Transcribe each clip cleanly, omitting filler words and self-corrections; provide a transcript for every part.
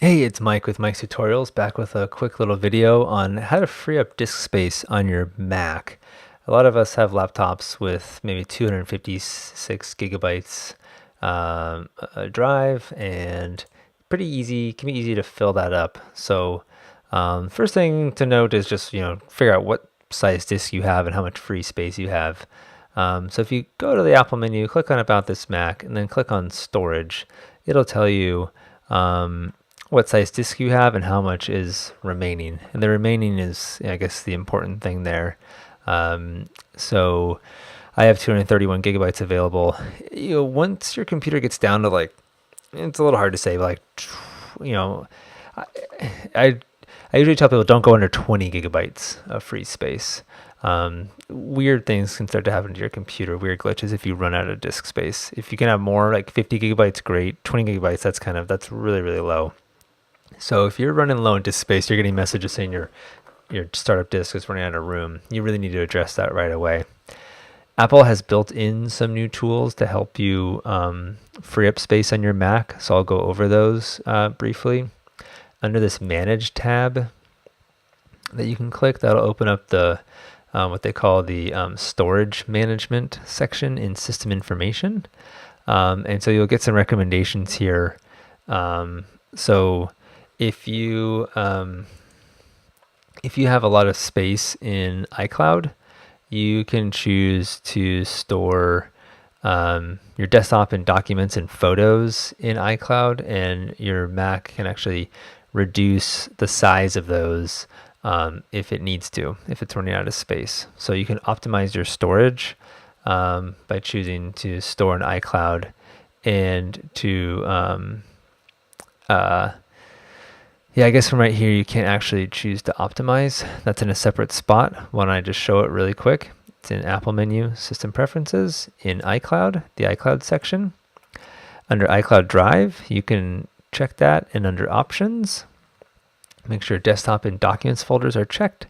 Hey, it's Mike with Mike's Tutorials, back with a quick little video on how to free up disk space on your Mac. A lot of us have laptops with maybe 256 gigabytes a drive, and pretty easy, can be easy to fill that up. So first thing to note is just, figure out what size disk you have and how much free space you have. So if you go to the Apple menu, click on About This Mac, and then click on Storage, it'll tell you what size disk you have and how much is remaining. And the remaining is, I guess, the important thing there. So I have 231 gigabytes available. Once your computer gets down to it's a little hard to say, but you know, I, I, I usually tell people don't go under 20 gigabytes of free space. Weird things can start to happen to your computer, weird glitches if you run out of disk space. If you can have more, like 50 gigabytes, great. 20 gigabytes, that's really, really low. So if you're running low in disk space, you're getting messages saying your startup disk is running out of room. You really need to address that right away. Apple has built in some new tools to help you free up space on your Mac, so I'll go over those briefly. Under this Manage tab that you can click, that'll open up the what they call the storage management section in System Information, and so you'll get some recommendations here. So if you have a lot of space in iCloud, you can choose to store your desktop and documents and photos in iCloud, and your Mac can actually reduce the size of those if it needs to, if it's running out of space. So you can optimize your storage by choosing to store in iCloud and to yeah, I guess from right here, you can't actually choose to optimize. That's in a separate spot. Why don't I just show it really quick? It's in Apple menu, System Preferences, in iCloud, the iCloud section. Under iCloud Drive, you can check that, and under Options, make sure Desktop and Documents folders are checked.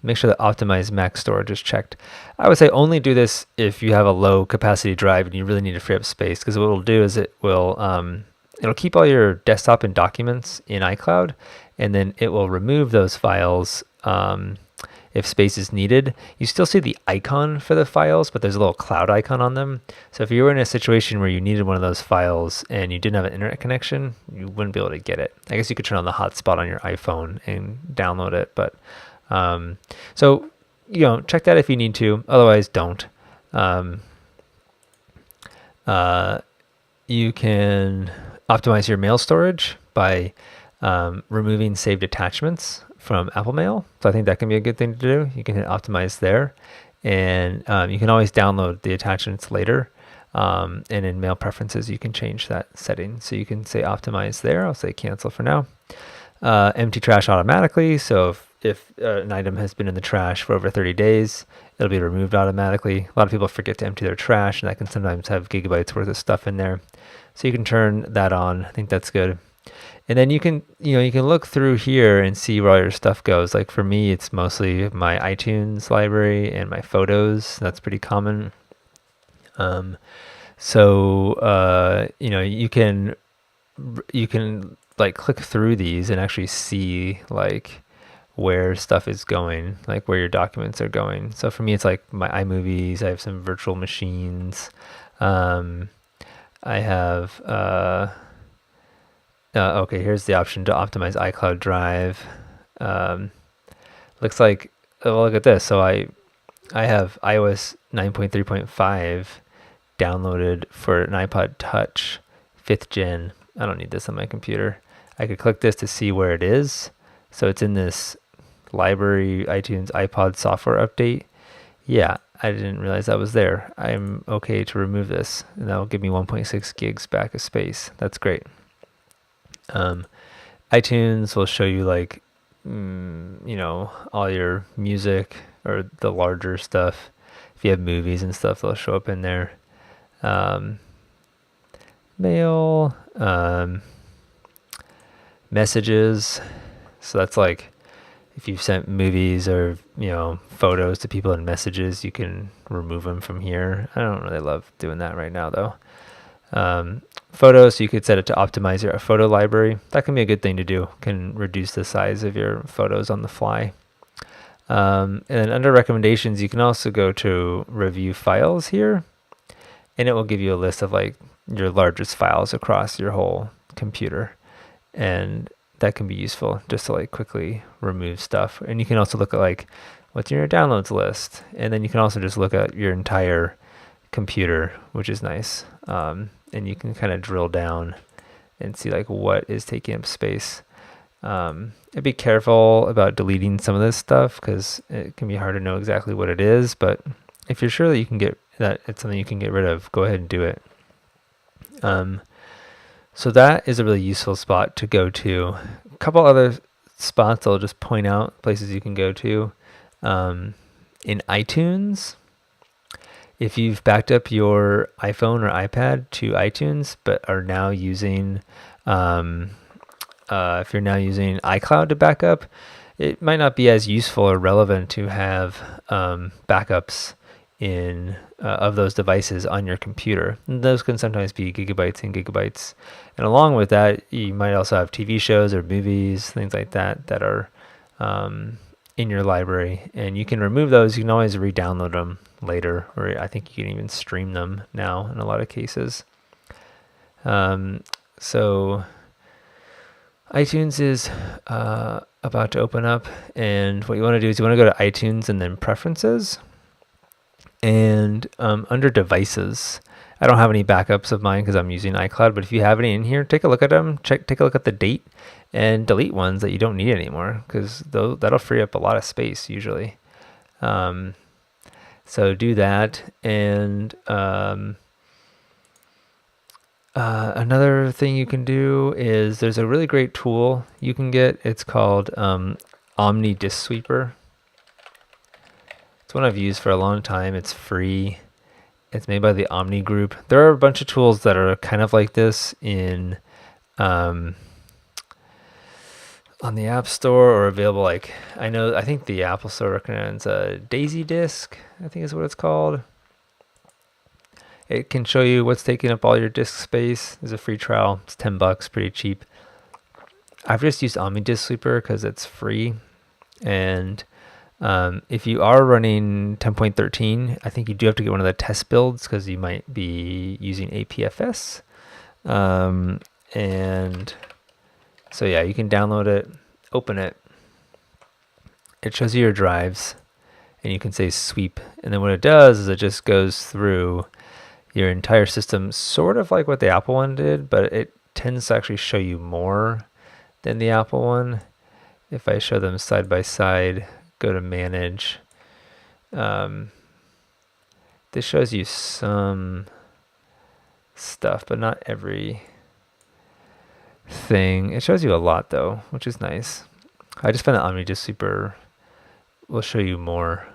Make sure that Optimize Mac Storage is checked. I would say only do this if you have a low capacity drive and you really need to free up space, because what it'll do is it'll keep all your desktop and documents in iCloud, and then it will remove those files if space is needed. You still see the icon for the files, but there's a little cloud icon on them. So if you were in a situation where you needed one of those files and you didn't have an internet connection, you wouldn't be able to get it. I guess you could turn on the hotspot on your iPhone and download it, but so check that if you need to. Otherwise, don't. You can optimize your mail storage by removing saved attachments from Apple Mail. So I think that can be a good thing to do. You can hit optimize there, and you can always download the attachments later. And in mail preferences, you can change that setting. So you can say optimize there. I'll say cancel for now. Empty trash automatically. So if an item has been in the trash for over 30 days, it'll be removed automatically. A lot of people forget to empty their trash, and that can sometimes have gigabytes worth of stuff in there. So you can turn that on. I think that's good. And then you can look through here and see where all your stuff goes. Like for me, it's mostly my iTunes library and my photos. That's pretty common. You can like click through these and actually see like where stuff is going, like where your documents are going. So for me, it's like my iMovies. I have some virtual machines. I have okay, here's the option to optimize iCloud Drive. Looks like, well, look at this. So I have iOS 9.3.5 downloaded for an iPod Touch 5th gen. I don't need this on my computer. I could click this to see where it is. So it's in this library iTunes iPod software update. Yeah, I didn't realize that was there. I'm okay to remove this, and that will give me 1.6 gigs back of space. That's great. iTunes will show you like, all your music or the larger stuff. If you have movies and stuff, they'll show up in there. Mail, messages. So that's like if you've sent movies or photos to people in messages, you can remove them from here. I don't really love doing that right now though. photos, so you could set it to optimize your photo library. That can be a good thing to do. Can reduce the size of your photos on the fly. And then under recommendations, you can also go to review files here, and it will give you a list of like your largest files across your whole computer. And that can be useful just to like quickly remove stuff. And you can also look at like what's in your downloads list. And then you can also just look at your entire computer, which is nice. And you can kind of drill down and see like what is taking up space. Be careful about deleting some of this stuff because it can be hard to know exactly what it is. But if you're sure that you can get that it's something you can get rid of, go ahead and do it. So that is a really useful spot to go to. A couple other spots I'll just point out, places you can go to. In iTunes, if you've backed up your iPhone or iPad to iTunes, but are now using, if you're now using iCloud to back up, it might not be as useful or relevant to have backups in of those devices on your computer. And those can sometimes be gigabytes and gigabytes. And along with that, you might also have TV shows or movies, things like that, that are in your library. And you can remove those. You can always re-download them later, or I think you can even stream them now in a lot of cases. So iTunes is about to open up, and what you want to do is you want to go to iTunes and then Preferences. And under Devices, I don't have any backups of mine because I'm using iCloud, but if you have any in here, take a look at them, take a look at the date, and delete ones that you don't need anymore, because that'll free up a lot of space usually. So do that. And another thing you can do is there's a really great tool you can get. It's called Omni Disk Sweeper. It's one I've used for a long time. It's free. It's made by the Omni Group. There are a bunch of tools that are kind of like this in on the App Store or available. Like I think the Apple Store recommends Daisy Disk, I think is what it's called. It can show you what's taking up all your disk space. There's a free trial. It's $10, pretty cheap. I've just used Omni Disk Sweeper because it's free. And if you are running 10.13, I think you do have to get one of the test builds because you might be using APFS. And so yeah, you can download it, open it. It shows you your drives, and you can say sweep. And then what it does is it just goes through your entire system, sort of like what the Apple one did, but it tends to actually show you more than the Apple one. If I show them side by side, go to manage. This shows you some stuff, but not every thing. It shows you a lot though, which is nice. I just found that Omni Disk Sweeper will show you more.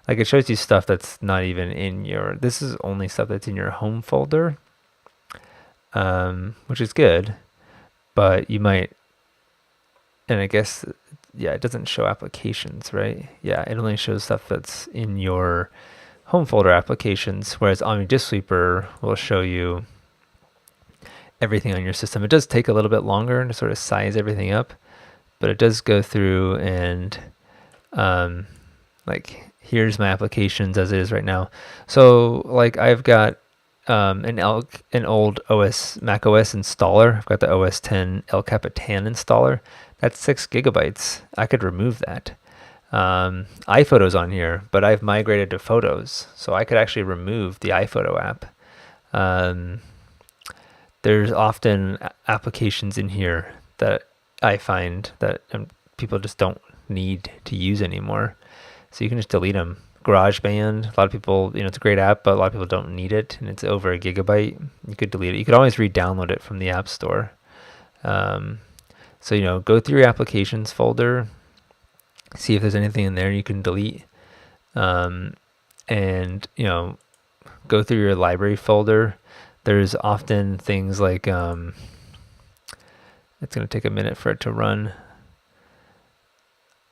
Like it shows you stuff that's not even in your, this is only stuff that's in your home folder, which is good, but you might, and I guess, yeah, it doesn't show applications, right? Yeah, it only shows stuff that's in your home folder applications, whereas Omni Disk Sweeper will show you everything on your system. It does take a little bit longer to sort of size everything up, but it does go through and like, here's my applications as it is right now. So like I've got an old Mac OS installer. I've got the OS 10 El Capitan installer. That's 6 gigabytes. I could remove that. iPhoto's on here, but I've migrated to Photos, so I could actually remove the iPhoto app. There's often applications in here that I find that people just don't need to use anymore. So you can just delete them. GarageBand, a lot of people, it's a great app, but a lot of people don't need it, and it's over a gigabyte. You could delete it. You could always re-download it from the App Store. So, go through your applications folder, see if there's anything in there you can delete, and, go through your library folder. There's often things like, it's going to take a minute for it to run.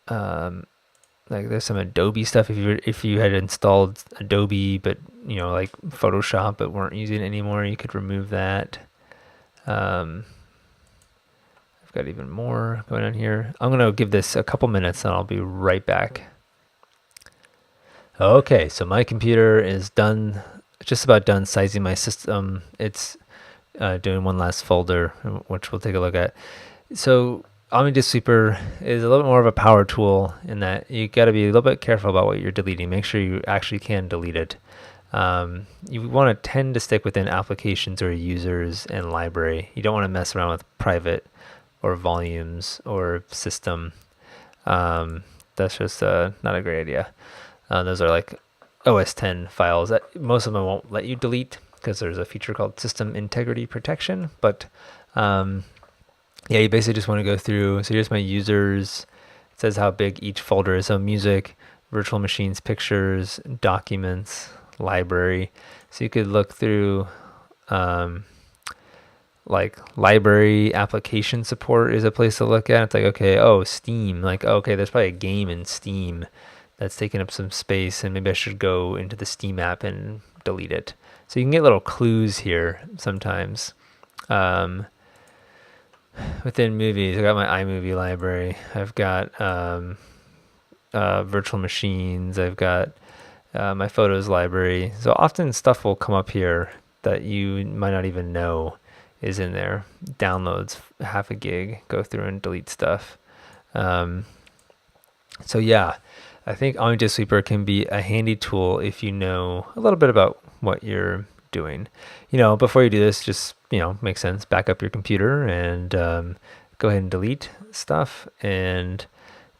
Like there's some Adobe stuff if you had installed Adobe, but like Photoshop, but weren't using it anymore, you could remove that. I've got even more going on here. I'm going to give this a couple minutes and I'll be right back. Okay, so my computer is done, just about done sizing my system. It's doing one last folder, which we'll take a look at. So Omnidisk Sweeper is a little bit more of a power tool in that you got to be a little bit careful about what you're deleting. Make sure you actually can delete it. You want to tend to stick within applications or users and library. You don't want to mess around with private or volumes or system. That's just not a great idea. Those are like OS 10 files that most of them won't let you delete because there's a feature called System Integrity Protection. But yeah, you basically just want to go through. So here's my users. It says how big each folder is. So music, virtual machines, pictures, documents, library. So you could look through like library application support is a place to look at. It's like, okay, oh, Steam. Like, okay, there's probably a game in Steam that's taking up some space and maybe I should go into the Steam app and delete it. So you can get little clues here sometimes. Within movies, I got my iMovie library. I've got virtual machines. I've got my photos library. So often stuff will come up here that you might not even know is in there. Downloads half a gig, go through and delete stuff. So yeah, I think Omnidisk Sweeper can be a handy tool if you know a little bit about what you're doing. Before you do this, just, make sense. Back up your computer and go ahead and delete stuff. And,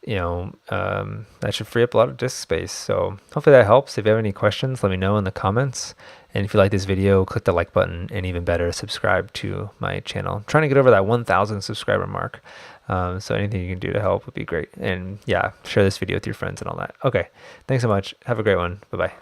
that should free up a lot of disk space. So hopefully that helps. If you have any questions, let me know in the comments. And if you like this video, click the like button, and even better, subscribe to my channel. I'm trying to get over that 1,000 subscriber mark. So anything you can do to help would be great. And yeah, share this video with your friends and all that. Okay. Thanks so much. Have a great one. Bye-bye.